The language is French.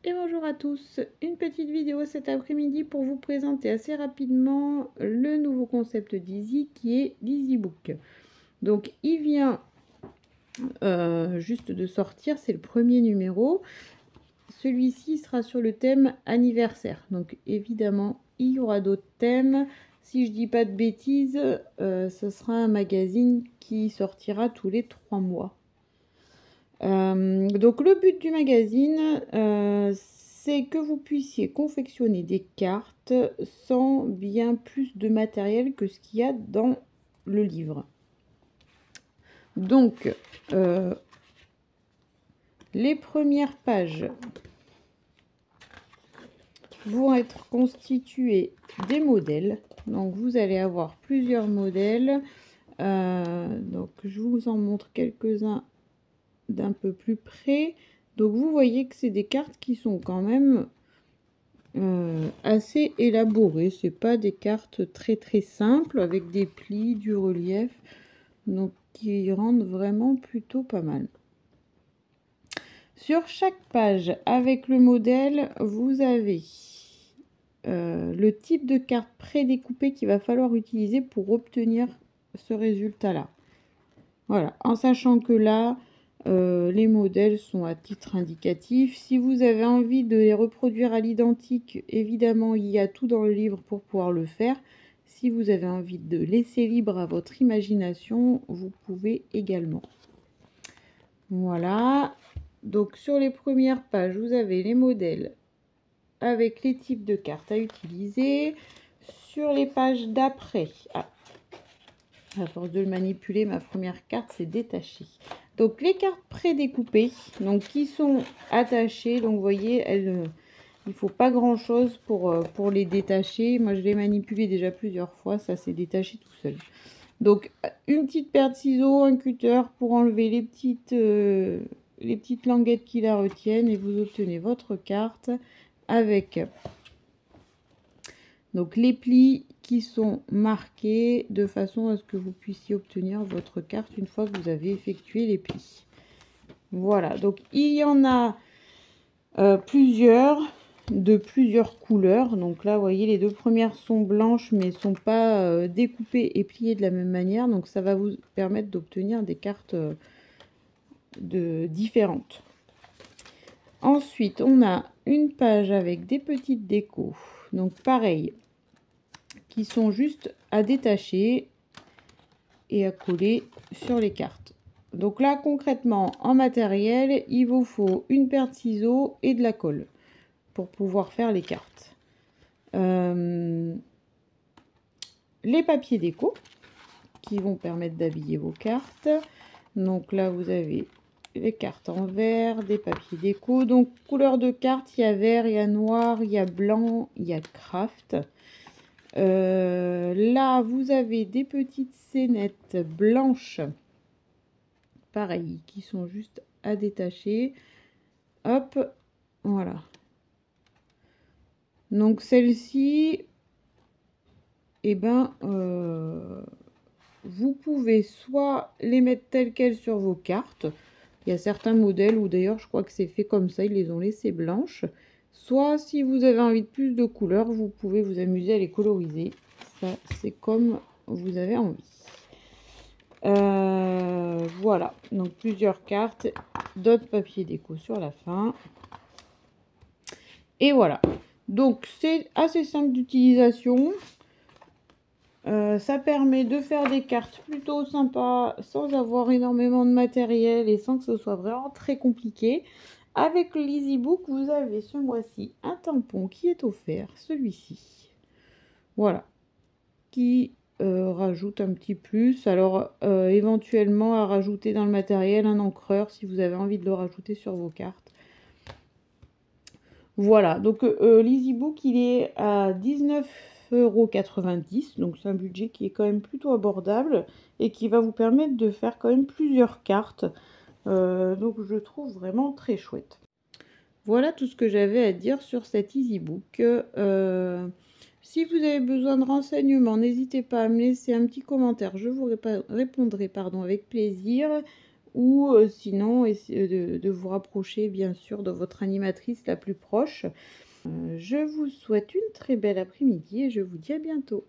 Et bonjour à tous, une petite vidéo cet après-midi pour vous présenter assez rapidement le nouveau concept d'Easy qui est l'EasyBook. Donc il vient juste de sortir, c'est le premier numéro. Celui-ci sera sur le thème anniversaire, donc évidemment il y aura d'autres thèmes. Si je dis pas de bêtises, ce sera un magazine qui sortira tous les 3 mois. Donc le but du magazine, c'est que vous puissiez confectionner des cartes sans bien plus de matériel que ce qu'il y a dans le livre. Donc les premières pages vont être constituées des modèles. Donc vous allez avoir plusieurs modèles. Donc je vous en montre quelques-uns d'un peu plus près. Donc vous voyez que c'est des cartes qui sont quand même assez élaborées. C'est pas des cartes très simples avec des plis, du relief, donc qui rendent vraiment plutôt pas mal. Sur chaque page avec le modèle, vous avez le type de carte prédécoupée qu'il va falloir utiliser pour obtenir ce résultat là. Voilà, en sachant que là les modèles sont à titre indicatif. Si vous avez envie de les reproduire à l'identique, évidemment, il y a tout dans le livre pour pouvoir le faire. Si vous avez envie de laisser libre à votre imagination, vous pouvez également. Voilà. Donc, sur les premières pages, vous avez les modèles avec les types de cartes à utiliser. Sur les pages d'après, à force de le manipuler, ma première carte s'est détachée. Donc les cartes prédécoupées, donc qui sont attachées, donc vous voyez, il ne faut pas grand chose pour les détacher. Moi je l'ai manipulé déjà plusieurs fois, ça s'est détaché tout seul. Donc une petite paire de ciseaux, un cutter pour enlever les petites languettes qui la retiennent et vous obtenez votre carte avec donc les plis qui sont marqués de façon à ce que vous puissiez obtenir votre carte une fois que vous avez effectué les plis. Voilà, donc il y en a plusieurs, de plusieurs couleurs. Donc là, vous voyez, les deux premières sont blanches, mais ne sont pas découpées et pliées de la même manière. Donc ça va vous permettre d'obtenir des cartes différentes. Ensuite, on a une page avec des petites décos. Donc pareil, qui sont juste à détacher et à coller sur les cartes. Donc là, concrètement, en matériel, il vous faut une paire de ciseaux et de la colle pour pouvoir faire les cartes. Les papiers déco qui vont permettre d'habiller vos cartes. Donc là, vous avez les cartes en vert, des papiers déco. Donc, couleur de carte, il y a vert, il y a noir, il y a blanc, il y a craft. Là, vous avez des petites scénettes blanches, pareil, qui sont juste à détacher. Hop, voilà. Donc, celle-ci, eh ben, vous pouvez soit les mettre telles quelles sur vos cartes. Il y a certains modèles où d'ailleurs, je crois que c'est fait comme ça, ils les ont laissées blanches. Soit, si vous avez envie de plus de couleurs, vous pouvez vous amuser à les coloriser. Ça, c'est comme vous avez envie. Voilà, donc plusieurs cartes, d'autres papiers déco sur la fin. Et voilà. Donc, c'est assez simple d'utilisation. Ça permet de faire des cartes plutôt sympas sans avoir énormément de matériel et sans que ce soit vraiment très compliqué. Avec l'EasyBook, vous avez ce mois-ci un tampon qui est offert, celui-ci. Voilà, qui rajoute un petit plus. Alors, éventuellement, à rajouter dans le matériel un encreur si vous avez envie de le rajouter sur vos cartes. Voilà, donc l'EasyBook, il est à 19,90 €. Donc, c'est un budget qui est quand même plutôt abordable et qui va vous permettre de faire quand même plusieurs cartes. Donc, je trouve vraiment très chouette. Voilà tout ce que j'avais à dire sur cet EasyBook. Si vous avez besoin de renseignements, n'hésitez pas à me laisser un petit commentaire. Je vous répondrai avec plaisir. ou sinon essayez de vous rapprocher bien sûr de votre animatrice la plus proche. Je vous souhaite une très belle après-midi et je vous dis à bientôt.